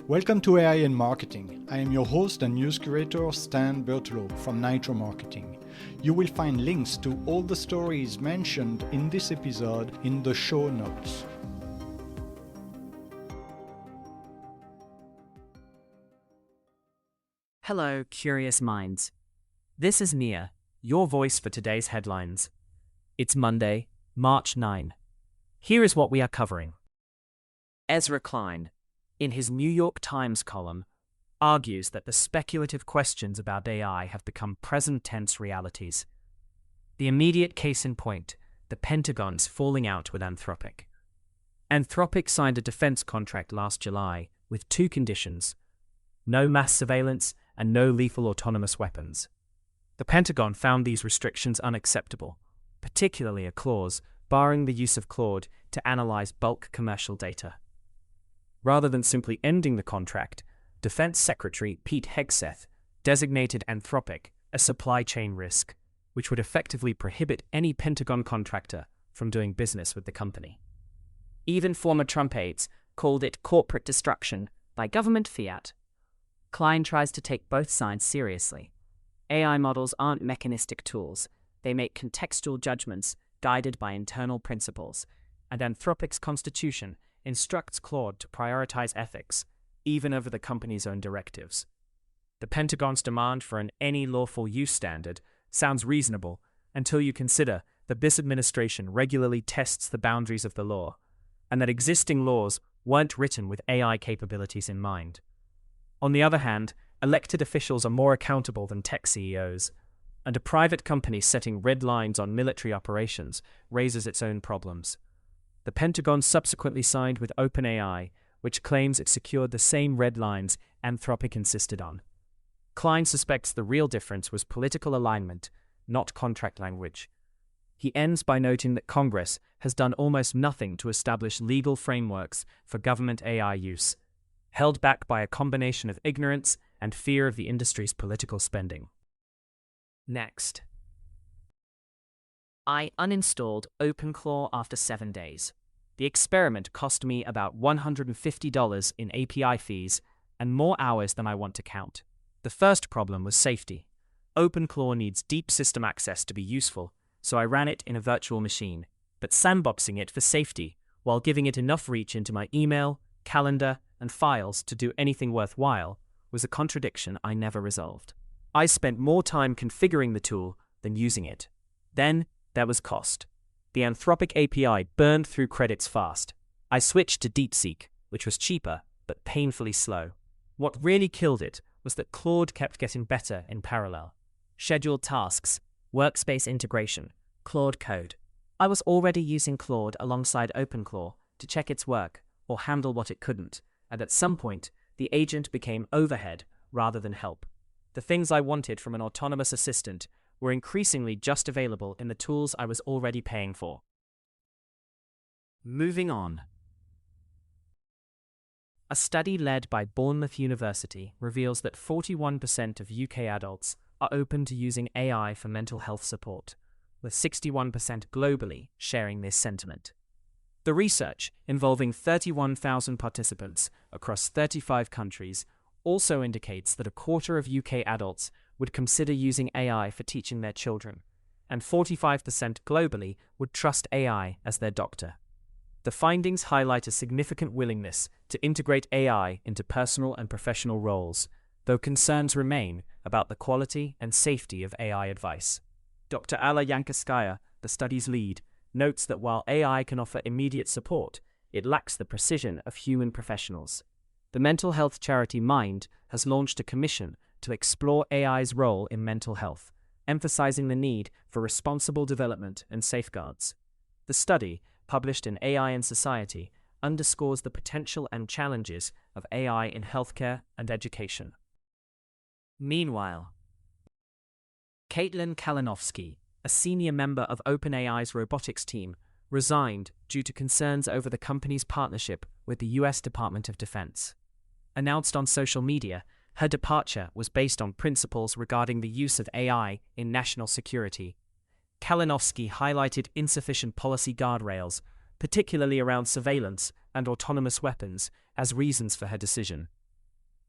Welcome to AI in Marketing. I am your host and news curator Stan Bertolo from Nitro Marketing. You will find links to all the stories mentioned in this episode in the show notes. Hello, curious minds. This is Nia, your voice for today's headlines. It's Monday, March 9. Here is what we are covering. Ezra Klein, in his New York Times column, argues that the speculative questions about AI have become present-tense realities. The immediate case in point, the Pentagon's falling out with Anthropic. Anthropic signed a defense contract last July with two conditions: no mass surveillance and no lethal autonomous weapons. The Pentagon found these restrictions unacceptable, particularly a clause barring the use of Claude to analyze bulk commercial data. Rather than simply ending the contract, Defense Secretary Pete Hegseth designated Anthropic a supply chain risk, which would effectively prohibit any Pentagon contractor from doing business with the company. Even former Trump aides called it corporate destruction by government fiat. Klein tries to take both sides seriously. AI models aren't mechanistic tools. They make contextual judgments guided by internal principles, and Anthropic's constitution instructs Claude to prioritize ethics, even over the company's own directives. The Pentagon's demand for an any lawful use standard sounds reasonable until you consider that this administration regularly tests the boundaries of the law, and that existing laws weren't written with AI capabilities in mind. On the other hand, elected officials are more accountable than tech CEOs, and a private company setting red lines on military operations raises its own problems. The Pentagon subsequently signed with OpenAI, which claims it secured the same red lines Anthropic insisted on. Klein suspects the real difference was political alignment, not contract language. He ends by noting that Congress has done almost nothing to establish legal frameworks for government AI use, held back by a combination of ignorance and fear of the industry's political spending. Next. I uninstalled OpenClaw after 7 days. The experiment cost me about $150 in API fees and more hours than I want to count. The first problem was safety. OpenClaw needs deep system access to be useful, so I ran it in a virtual machine, but sandboxing it for safety while giving it enough reach into my email, calendar, and files to do anything worthwhile was a contradiction I never resolved. I spent more time configuring the tool than using it. Then, there was cost. The Anthropic API burned through credits fast. I switched to DeepSeek, which was cheaper, but painfully slow. What really killed it was that Claude kept getting better in parallel. Scheduled tasks, workspace integration, Claude code. I was already using Claude alongside OpenClaw to check its work or handle what it couldn't, and at some point, the agent became overhead rather than help. The things I wanted from an autonomous assistant were increasingly just available in the tools I was already paying for. Moving on. A study led by Bournemouth University reveals that 41% of UK adults are open to using AI for mental health support, with 61% globally sharing this sentiment. The research, involving 31,000 participants across 35 countries, also indicates that a quarter of UK adults would consider using AI for teaching their children, and 45% globally would trust AI as their doctor. The findings highlight a significant willingness to integrate AI into personal and professional roles, though concerns remain about the quality and safety of AI advice. Dr. Alla Yankaskaya, the study's lead, notes that while AI can offer immediate support, it lacks the precision of human professionals. The mental health charity Mind has launched a commission to explore AI's role in mental health, emphasizing the need for responsible development and safeguards. The study, published in AI and Society, underscores the potential and challenges of AI in healthcare and education. Meanwhile, Kalinowski, a senior member of OpenAI's robotics team, resigned due to concerns over the company's partnership with the US Department of Defense. Announced on social media, her departure was based on principles regarding the use of AI in national security. Kalinowski highlighted insufficient policy guardrails, particularly around surveillance and autonomous weapons, as reasons for her decision.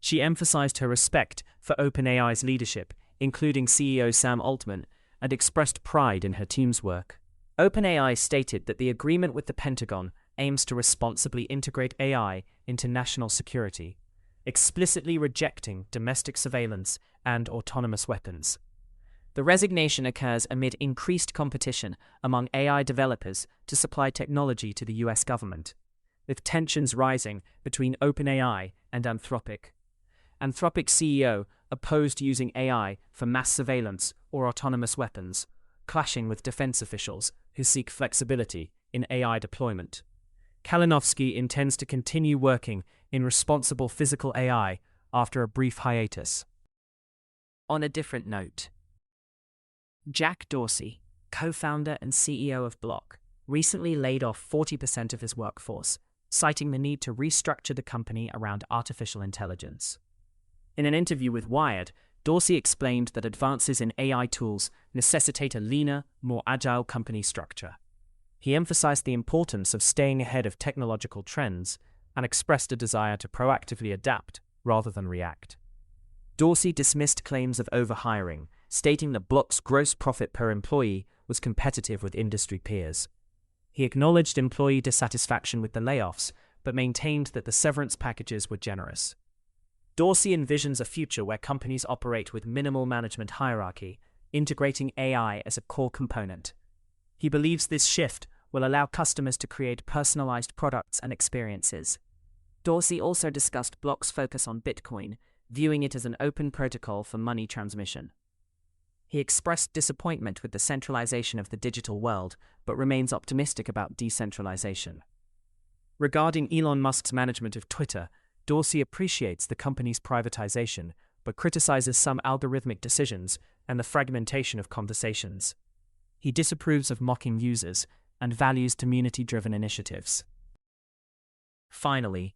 She emphasized her respect for OpenAI's leadership, including CEO Sam Altman, and expressed pride in her team's work. OpenAI stated that the agreement with the Pentagon aims to responsibly integrate AI into national security, explicitly rejecting domestic surveillance and autonomous weapons. The resignation occurs amid increased competition among AI developers to supply technology to the US government, with tensions rising between OpenAI and Anthropic. Anthropic CEO opposed using AI for mass surveillance or autonomous weapons, clashing with defense officials who seek flexibility in AI deployment. Kalinowski intends to continue working in responsible physical AI after a brief hiatus. On a different note, Jack Dorsey, co-founder and CEO of Block, recently laid off 40% of his workforce, citing the need to restructure the company around artificial intelligence. In an interview with Wired, Dorsey explained that advances in AI tools necessitate a leaner, more agile company structure. He emphasized the importance of staying ahead of technological trends and expressed a desire to proactively adapt rather than react. Dorsey dismissed claims of overhiring, stating that Block's gross profit per employee was competitive with industry peers. He acknowledged employee dissatisfaction with the layoffs, but maintained that the severance packages were generous. Dorsey envisions a future where companies operate with minimal management hierarchy, integrating AI as a core component. He believes this shift will allow customers to create personalized products and experiences. Dorsey also discussed Block's focus on Bitcoin, viewing it as an open protocol for money transmission. He expressed disappointment with the centralization of the digital world, but remains optimistic about decentralization. Regarding Elon Musk's management of Twitter, Dorsey appreciates the company's privatization, but criticizes some algorithmic decisions and the fragmentation of conversations. He disapproves of mocking users and values community-driven initiatives. Finally,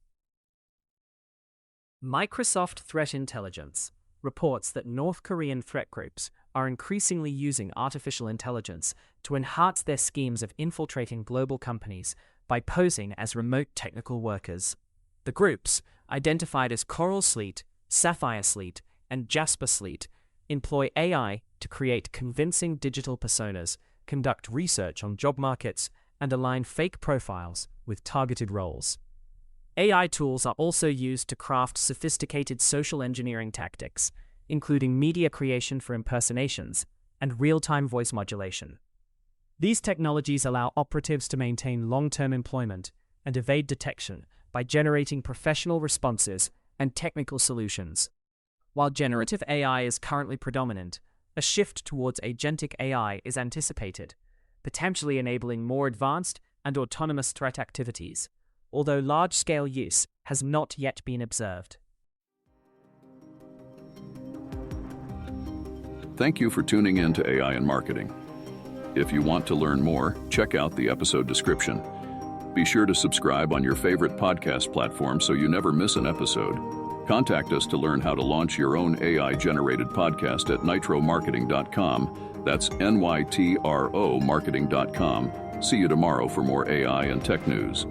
Microsoft Threat Intelligence reports that North Korean threat groups are increasingly using artificial intelligence to enhance their schemes of infiltrating global companies by posing as remote technical workers. The groups, identified as Coral Sleet, Sapphire Sleet, and Jasper Sleet, employ AI to create convincing digital personas, conduct research on job markets, and align fake profiles with targeted roles. AI tools are also used to craft sophisticated social engineering tactics, including media creation for impersonations and real-time voice modulation. These technologies allow operatives to maintain long-term employment and evade detection by generating professional responses and technical solutions. While generative AI is currently predominant, a shift towards agentic AI is anticipated, potentially enabling more advanced and autonomous threat activities, although large-scale use has not yet been observed. Thank you for tuning in to AI in Marketing. If you want to learn more, check out the episode description. Be sure to subscribe on your favorite podcast platform so you never miss an episode. Contact us to learn how to launch your own AI-generated podcast at nitromarketing.com. That's NYTRO marketing.com. See you tomorrow for more AI and tech news.